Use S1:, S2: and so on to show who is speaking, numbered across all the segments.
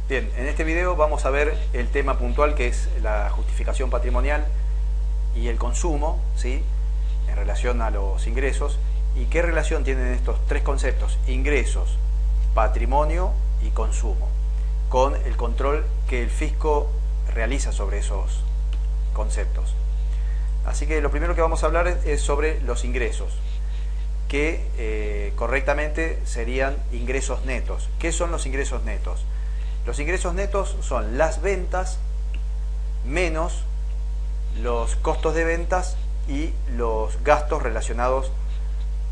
S1: Bien, en este video vamos a ver el tema puntual que es la justificación patrimonial y el consumo, ¿sí?, en relación a los ingresos, y qué relación tienen estos tres conceptos, ingresos, patrimonio y consumo, con el control que el fisco realiza sobre esos conceptos. Así que lo primero que vamos a hablar es sobre los ingresos, que correctamente serían ingresos netos. ¿Qué son los ingresos netos? Los ingresos netos son las ventas menos los costos de ventas y los gastos relacionados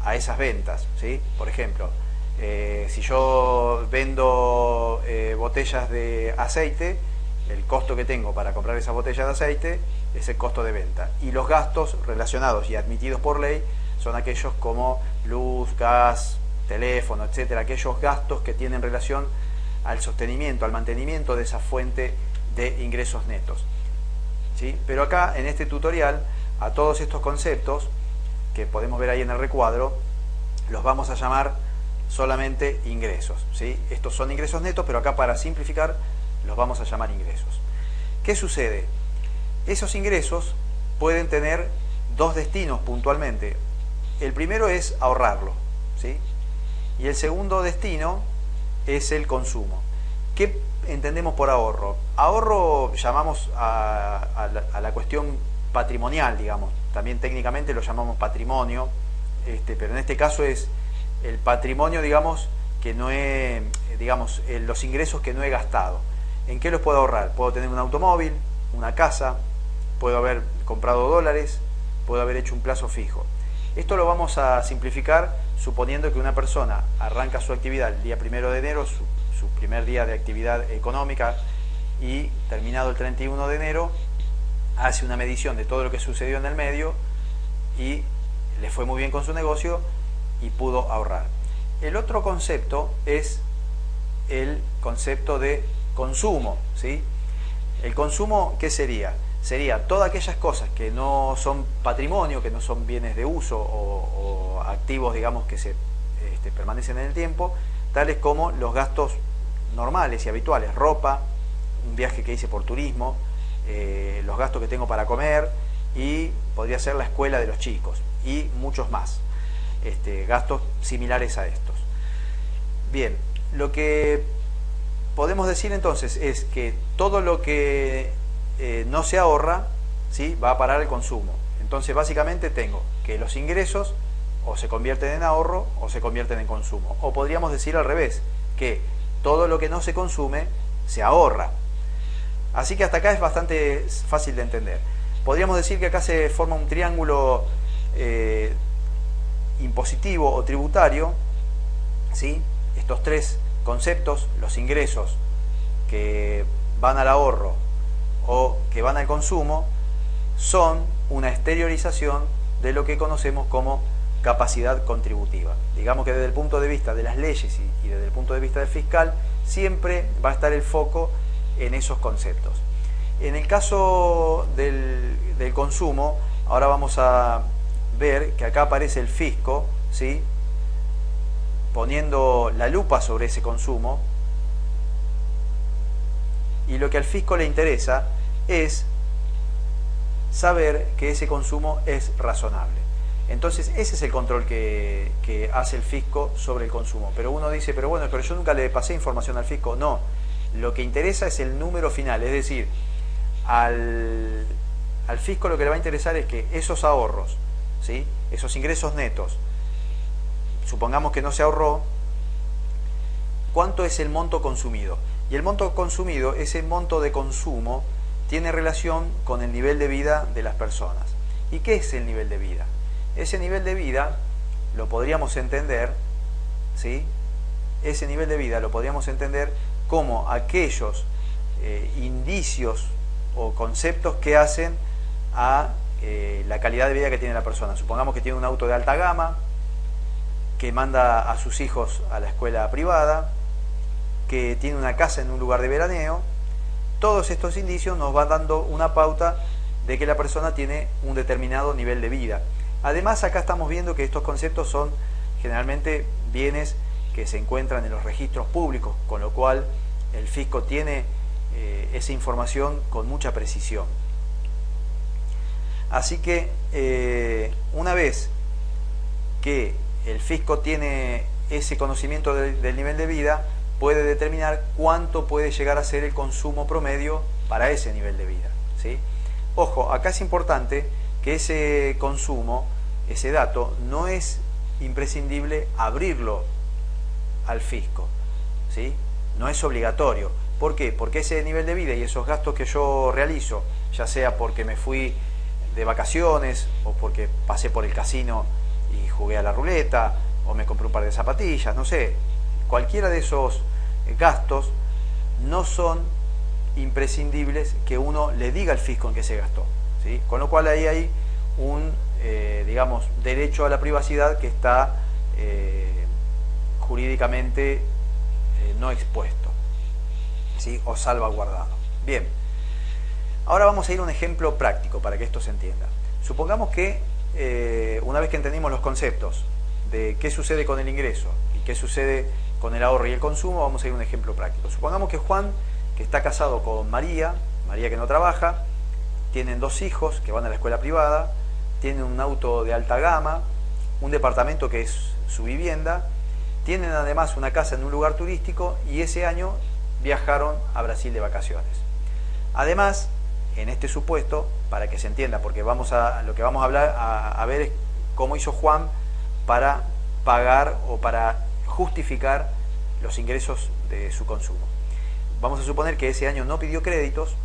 S1: a esas ventas, ¿sí? Por ejemplo, si yo vendo botellas de aceite, el costo que tengo para comprar esas botellas de aceite es el costo de venta. Y los gastos relacionados y admitidos por ley son aquellos como luz, gas, teléfono, etcétera, aquellos gastos que tienen relación al sostenimiento, al mantenimiento de esa fuente de ingresos netos, ¿sí? Pero acá, en este tutorial, a todos estos conceptos que podemos ver ahí en el recuadro, los vamos a llamar solamente ingresos, ¿sí? Estos son ingresos netos, pero acá, para simplificar, los vamos a llamar ingresos. ¿Qué sucede? Esos ingresos pueden tener dos destinos puntualmente. El primero es ahorrarlo, ¿sí? Y el segundo destino es el consumo. ¿Qué entendemos por ahorro? Ahorro llamamos a la cuestión patrimonial, digamos. También técnicamente lo llamamos patrimonio, pero en este caso es el patrimonio, digamos, que no he, digamos, los ingresos que no he gastado. ¿En qué los puedo ahorrar? Puedo tener un automóvil, una casa, puedo haber comprado dólares, puedo haber hecho un plazo fijo. Esto lo vamos a simplificar suponiendo que una persona arranca su actividad el día 1 de enero, su primer día de actividad económica, y terminado el 31 de enero, hace una medición de todo lo que sucedió en el medio y le fue muy bien con su negocio y pudo ahorrar. El otro concepto es el concepto de consumo, ¿sí? El consumo, ¿qué sería? Sería todas aquellas cosas que no son patrimonio, que no son bienes de uso o activos, digamos, que se permanecen en el tiempo, tales como los gastos normales y habituales, ropa, un viaje que hice por turismo, los gastos que tengo para comer, y podría ser la escuela de los chicos y muchos más, gastos similares a estos. Bien, lo que podemos decir entonces es que todo lo que no se ahorra, ¿sí?, va a parar el consumo. Entonces básicamente tengo que los ingresos o se convierten en ahorro o se convierten en consumo. O podríamos decir al revés, que todo lo que no se consume se ahorra. Así que hasta acá es bastante fácil de entender. Podríamos decir que acá se forma un triángulo impositivo o tributario, ¿sí? Estos tres conceptos, los ingresos que van al ahorro o que van al consumo, son una exteriorización de lo que conocemos como capacidad contributiva. Digamos que desde el punto de vista de las leyes y desde el punto de vista del fiscal, siempre va a estar el foco en esos conceptos. En el caso del consumo, ahora vamos a ver que acá aparece el fisco, ¿sí?, poniendo la lupa sobre ese consumo, y lo que al fisco le interesa es saber que ese consumo es razonable. Entonces ese es el control que hace el fisco sobre el consumo. Pero uno dice, pero bueno, pero yo nunca le pasé información al fisco. No, lo que interesa es el número final, es decir, al fisco lo que le va a interesar es que esos ahorros, ¿sí?, esos ingresos netos, supongamos que no se ahorró, ¿cuánto es el monto consumido? Y el monto consumido, ese monto de consumo, tiene relación con el nivel de vida de las personas. ¿Y qué es el nivel de vida? Ese nivel de vida lo podríamos entender, ¿sí?, ese nivel de vida lo podríamos entender como aquellos indicios o conceptos que hacen a la calidad de vida que tiene la persona. Supongamos que tiene un auto de alta gama, que manda a sus hijos a la escuela privada, que tiene una casa en un lugar de veraneo. Todos estos indicios nos van dando una pauta de que la persona tiene un determinado nivel de vida. Además, acá estamos viendo que estos conceptos son generalmente bienes que se encuentran en los registros públicos, con lo cual el fisco tiene esa información con mucha precisión. Así que una vez que el fisco tiene ese conocimiento del nivel de vida, puede determinar cuánto puede llegar a ser el consumo promedio para ese nivel de vida, ¿sí? Ojo, acá es importante que ese consumo, ese dato, no es imprescindible abrirlo al fisco, ¿sí? No es obligatorio. ¿Por qué? Porque ese nivel de vida y esos gastos que yo realizo, ya sea porque me fui de vacaciones o porque pasé por el casino y jugué a la ruleta o me compré un par de zapatillas, no sé, cualquiera de esos gastos no son imprescindibles que uno le diga al fisco en qué se gastó, ¿sí? Con lo cual ahí hay un, digamos, derecho a la privacidad que está jurídicamente no expuesto, ¿sí? O salvaguardado. Bien, ahora vamos a ir a un ejemplo práctico para que esto se entienda. Supongamos que una vez que entendimos los conceptos de qué sucede con el ingreso y qué sucede con el ahorro y el consumo, vamos a ir a un ejemplo práctico. Supongamos que Juan, que está casado con María que no trabaja, tienen 2 hijos que van a la escuela privada, tienen un auto de alta gama, un departamento que es su vivienda, tienen además una casa en un lugar turístico y ese año viajaron a Brasil de vacaciones. Además, en este supuesto, para que se entienda, porque lo que vamos a hablar, a ver es cómo hizo Juan para pagar o para justificar los ingresos de su consumo. Vamos a suponer que ese año no pidió créditos,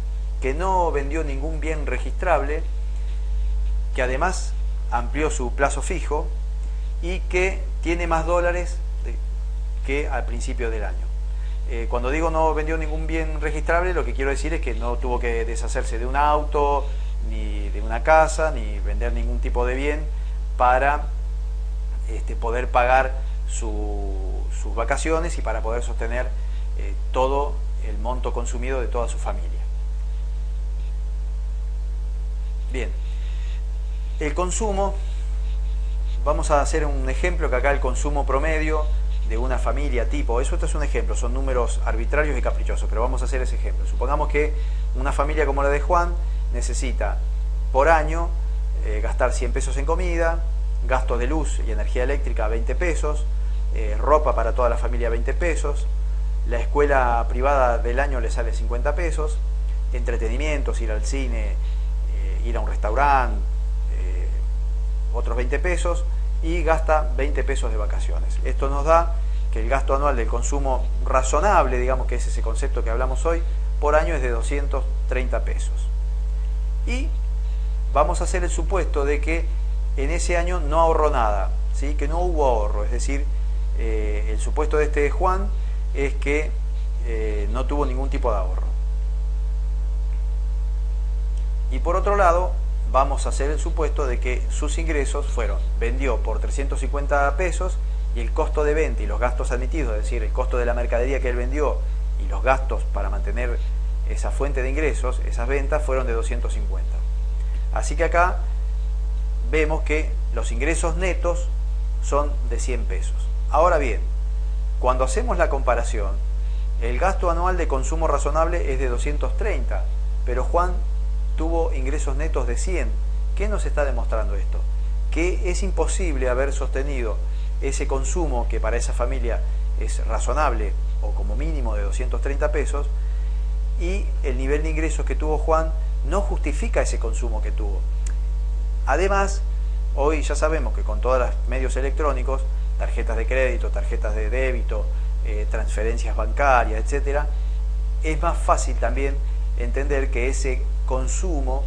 S1: que no vendió ningún bien registrable, que además amplió su plazo fijo y que tiene más dólares que al principio del año. Cuando digo no vendió ningún bien registrable, lo que quiero decir es que no tuvo que deshacerse de un auto, ni de una casa, ni vender ningún tipo de bien para poder pagar sus vacaciones y para poder sostener todo el monto consumido de toda su familia. Bien, el consumo, vamos a hacer un ejemplo que acá el consumo promedio de una familia tipo, esto es un ejemplo, son números arbitrarios y caprichosos, pero vamos a hacer ese ejemplo. Supongamos que una familia como la de Juan necesita por año gastar 100 pesos en comida, gastos de luz y energía eléctrica 20 pesos, ropa para toda la familia 20 pesos, la escuela privada del año le sale 50 pesos, entretenimientos, ir al cine, ir a un restaurante, otros 20 pesos y gasta 20 pesos de vacaciones. Esto nos da que el gasto anual del consumo razonable, digamos que es ese concepto que hablamos hoy, por año es de 230 pesos. Y vamos a hacer el supuesto de que en ese año no ahorró nada, ¿sí? Que no hubo ahorro, es decir, el supuesto de este Juan es que no tuvo ningún tipo de ahorro. Y por otro lado, vamos a hacer el supuesto de que sus ingresos vendió por 350 pesos y el costo de venta y los gastos admitidos, es decir, el costo de la mercadería que él vendió y los gastos para mantener esa fuente de ingresos, esas ventas, fueron de 250. Así que acá vemos que los ingresos netos son de 100 pesos. Ahora bien, cuando hacemos la comparación, el gasto anual de consumo razonable es de 230, pero Juan tuvo ingresos netos de 100. ¿Qué nos está demostrando esto? Que es imposible haber sostenido ese consumo que para esa familia es razonable o como mínimo de 230 pesos y el nivel de ingresos que tuvo Juan no justifica ese consumo que tuvo. Además, hoy ya sabemos que con todos los medios electrónicos, tarjetas de crédito, tarjetas de débito, transferencias bancarias, etcétera, es más fácil también entender que ese consumo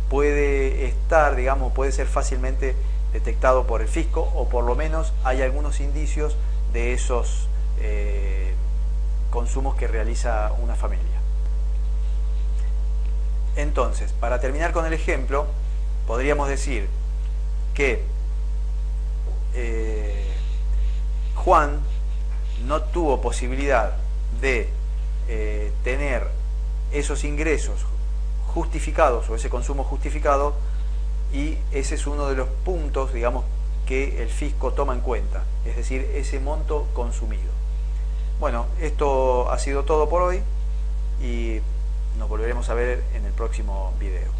S1: puede estar, digamos, puede ser fácilmente detectado por el fisco o por lo menos hay algunos indicios de esos consumos que realiza una familia. Entonces, para terminar con el ejemplo, podríamos decir que Juan no tuvo posibilidad de tener esos ingresos justificados o ese consumo justificado y ese es uno de los puntos, digamos, que el fisco toma en cuenta, es decir, ese monto consumido. Bueno, esto ha sido todo por hoy y nos volveremos a ver en el próximo video.